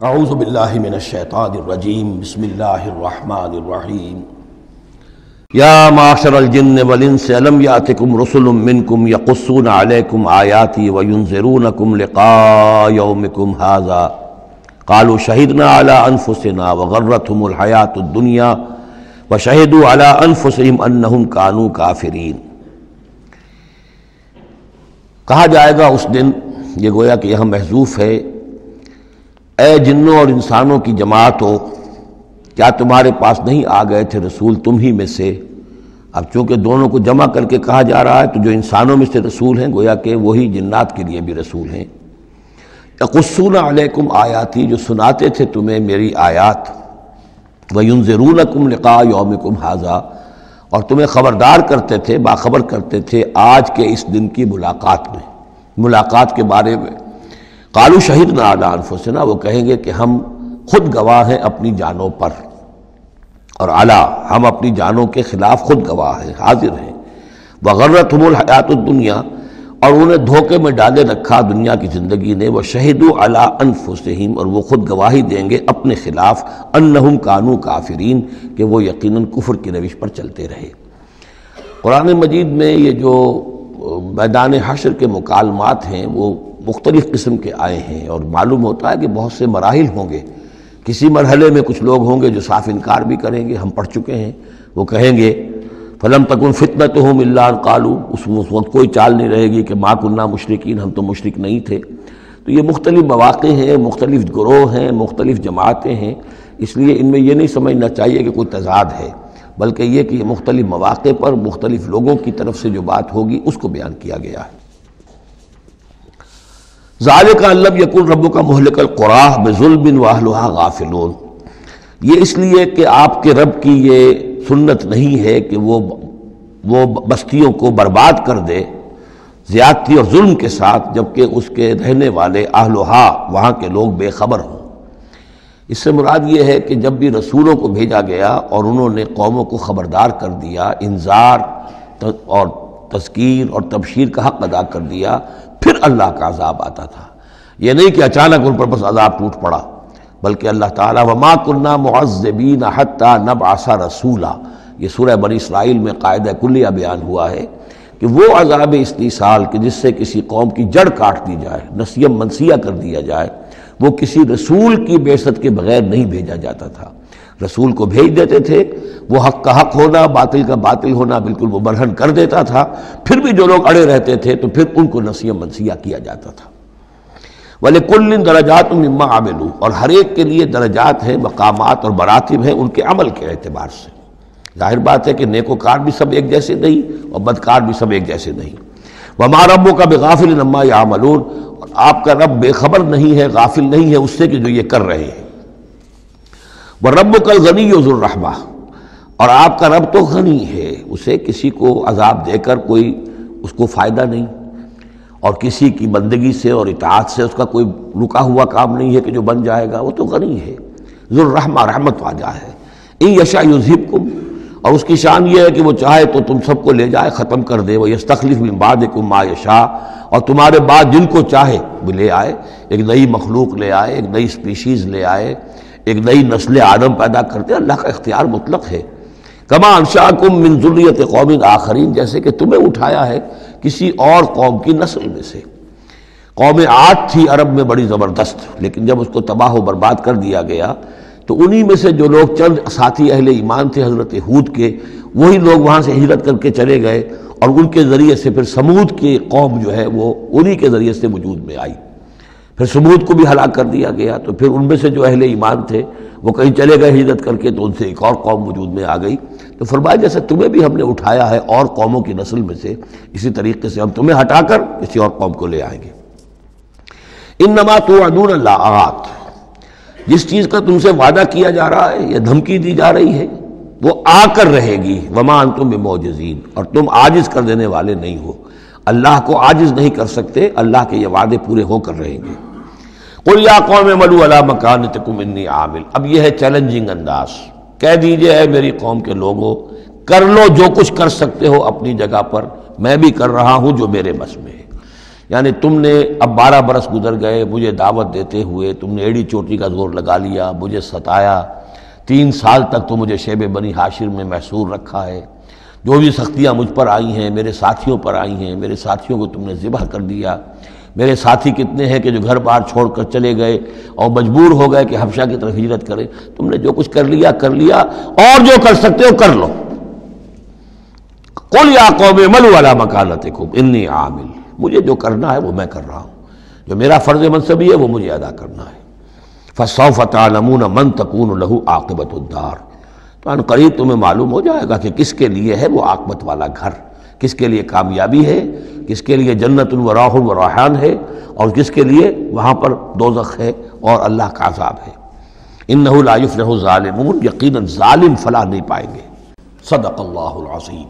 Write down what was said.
اعوذ باللہ من الشیطان الرجیم بسم اللہ الرحمن الرحیم یا معشر الجن والانس الم یاتکم رسل منکم یقصون علیکم آیاتی وینذرونکم لقاء یومکم ھذا قالوا شہدنا علی انفسنا وغرتهم الحیاۃ الدنیا وشہدوا علی انفسہم انہم کانوا کافرین۔ کہا جائے گا اس دن، یہ گویا کہ یہاں محذوف ہے، اے جنوں اور انسانوں کی جماعت ہو، کیا تمہارے پاس نہیں آ گئے تھے رسول تم ہی میں سے؟ اب چونکہ دونوں کو جمع کر کے کہا جا رہا ہے تو جو انسانوں میں سے رسول ہیں گویا کہ وہی جنات کے لیے بھی رسول ہیں۔ یقصون علیکم آیاتی، جو سناتے تھے تمہیں میری آیات، وینذرونکم لقاء یومکم ھذا، اور تمہیں خبردار کرتے تھے، باخبر کرتے تھے آج کے اس دن کی ملاقات کے بارے میں۔ قالوا شہدنا علی انفسنا، وہ کہیں گے کہ ہم خود گواہ ہیں اپنی جانوں پر، اور علی، ہم اپنی جانوں کے خلاف خود گواہ ہیں، حاضر ہیں۔ وغرتهم الحیاۃ الدنیا، اور انہیں دھوکے میں ڈالے رکھا دنیا کی زندگی نے، وشہدوا علی انفسہم، اور وہ خود گواہی دیں گے اپنے خلاف، انہم کانوا کافرین، کہ وہ یقیناً کفر کی روش پر چلتے رہے۔ قرآن مجید میں یہ جو میدان حشر کے مکالمات ہیں وہ مختلف قسم کے آئے ہیں، اور معلوم ہوتا ہے کہ بہت سے مراحل ہوں گے۔ کسی مرحلے میں کچھ لوگ ہوں گے جو صاف انکار بھی کریں گے، ہم پڑھ چکے ہیں، وہ کہیں گے فَلَمْ تَكُنْ فِتْنَتُهُمْ إِلَّا أَنْ قَالُوا، اس وقت کوئی چال نہیں رہے گی کہ مَا كُنَّا مُشْرِكِينَ، ہم تو مشرک نہیں تھے۔ تو یہ مختلف مواقع ہیں، مختلف گروہ ہیں، مختلف جماعتیں ہیں، اس لیے ان میں یہ نہیں سمجھنا چاہیے کہ کوئی تضاد ہے، بلکہ یہ کہ یہ مختلف مواقع پر مختلف لوگوں کی طرف سے جو بات ہوگی اس کو بیان کیا گیا ہے۔ ذالک ان لم یکن ربک مہلک القری بظلم واہلھا غافلون، یہ اس لیے کہ آپ کے رب کی یہ سنت نہیں ہے کہ وہ بستیوں کو برباد کر دے زیادتی اور ظلم کے ساتھ، جبکہ اس کے رہنے والے اہلھا، وہاں کے لوگ بے خبر ہوں۔ اس سے مراد یہ ہے کہ جب بھی رسولوں کو بھیجا گیا اور انہوں نے قوموں کو خبردار کر دیا، انذار اور تذکیر اور تبشیر کا حق ادا کر دیا، پھر اللہ کا عذاب آتا تھا۔ یہ نہیں کہ اچانک ان پر بس عذاب ٹوٹ پڑا، بلکہ اللہ تعالیٰ وَمَا كُنَّا مُعَذِّبِينَ حَتَّى نَبْعَثَ رَسُولًا، یہ سورہ بنی اسرائیل میں قاعدہ کلیہ بیان ہوا ہے کہ وہ عذاب استیصال کہ جس سے کسی قوم کی جڑ کاٹ دی جائے، نسیم منسیہ کر دیا جائے، وہ کسی رسول کی بعثت کے بغیر نہیں بھیجا جاتا تھا۔ رسول کو بھیج دیتے تھے، وہ حق کا حق ہونا، باطل کا باطل ہونا بالکل وہ برہن کر دیتا تھا، پھر بھی جو لوگ اڑے رہتے تھے تو پھر ان کو نسیہ منسیہ کیا جاتا تھا۔ وَلِكُلٍّ دَرَجَاتٌ مِّمَّا عَمِلُوا، اور ہر ایک کے لیے درجات ہیں، مقامات اور مراتب ہیں ان کے عمل کے اعتبار سے۔ ظاہر بات ہے کہ نیکوکار بھی سب ایک جیسے نہیں اور بدکار بھی سب ایک جیسے نہیں۔ وَمَا رَبُّكَ بِغَافِلٍ عَمَّا يَعْمَلُونَ، اور آپ کا رب بے خبر نہیں ہے، غافل نہیں ہے اس سے کہ جو یہ کر رہے ہیں۔ وَرَبُّكَ الْغَنِيُّ ذُو الرَّحْمَةِ، اور آپ کا رب تو غنی ہے، اسے کسی کو عذاب دے کر کوئی اس کو فائدہ نہیں، اور کسی کی بندگی سے اور اطاعت سے اس کا کوئی رکا ہوا کام نہیں ہے کہ جو بن جائے گا، وہ تو غنی ہے، ذو الرحمہ، رحمت واجہ ہے۔ ان یشاء یذھبکم، اور اس کی شان یہ ہے کہ وہ چاہے تو تم سب کو لے جائے، ختم کر دے، ویستخلف من بعدکم ما یشاء، اور تمہارے بعد جن کو چاہے وہ لے آئے، ایک نئی مخلوق لے آئے، ایک نئی سپیشیز لے آئے، ایک نئی نسل آدم پیدا کرتے۔ اللہ کا اختیار مطلق ہے۔ کما انشاکم من ذریۃ قوم آخرین، جیسے کہ تمہیں اٹھایا ہے کسی اور قوم کی نسل میں سے۔ قوم عاد تھی عرب میں بڑی زبردست، لیکن جب اس کو تباہ و برباد کر دیا گیا تو انہی میں سے جو لوگ چند ساتھی اہل ایمان تھے حضرت ہود کے، وہی لوگ وہاں سے ہجرت کر کے چلے گئے، اور ان کے ذریعے سے پھر سمود کی قوم جو ہے وہ انہی کے ذریعے سے وجود میں آئی۔ پھر سمود کو بھی ہلاک کر دیا گیا، تو پھر ان میں سے جو اہل ایمان تھے وہ کہیں چلے گئے ہجرت کر کے، تو ان سے ایک اور قوم وجود میں آ گئی۔ تو فرمایا جیسے تمہیں بھی ہم نے اٹھایا ہے اور قوموں کی نسل میں سے، اسی طریقے سے ہم تمہیں ہٹا کر کسی اور قوم کو لے آئیں گے۔ انما توعدون لآت، جس چیز کا تم سے وعدہ کیا جا رہا ہے یا دھمکی دی جا رہی ہے وہ آ کر رہے گی۔ وما انتم بمعجزین، اور تم عاجز کر دینے والے نہیں ہو، اللہ کو عاجز نہیں کر سکتے، اللہ کے یہ وعدے پورے ہو کر رہیں گے۔ قل یا قوم اعملوا علی مکانتکم انی عامل، اب یہ ہے چیلنجنگ انداز، کہہ دیجئے اے میری قوم کے لوگوں، کر لو جو کچھ کر سکتے ہو اپنی جگہ پر، میں بھی کر رہا ہوں جو میرے بس میں ہے۔ یعنی تم نے اب 12 برس گزر گئے مجھے دعوت دیتے ہوئے، تم نے ایڑی چوٹی کا زور لگا لیا، مجھے ستایا، 3 سال تک تو مجھے شیب بنی ہاشم میں محصور رکھا ہے، جو بھی سختیاں مجھ پر آئی ہیں میرے ساتھیوں پر آئی ہیں، میرے ساتھیوں کو تم نے ذبح کر دیا، میرے ساتھی کتنے ہیں کہ جو گھر بار چھوڑ کر چلے گئے اور مجبور ہو گئے کہ حبشہ کی طرف ہجرت کریں، تم نے جو کچھ کر لیا اور جو کر سکتے ہو کر لو۔ قل یا قوم اعملوا علی مکانتکم انی عامل، مجھے جو کرنا ہے وہ میں کر رہا ہوں، جو میرا فرض منصبی ہے وہ مجھے ادا کرنا ہے۔ فسوف تعلمون من تکون لہ عاقبۃ الدار، تو ان قریب تمہیں معلوم ہو جائے گا کہ کس کے لیے ہے وہ عاقبت والا گھر، کس کے لیے کامیابی ہے، کس کے لیے جنت و راح و ریحان ہے، اور کس کے لیے وہاں پر دوزخ ہے اور اللہ کا عذاب ہے۔ انہ لا یفلح الظالمون، یقیناً ظالم فلاح نہیں پائیں گے۔ صدق اللہ العظیم۔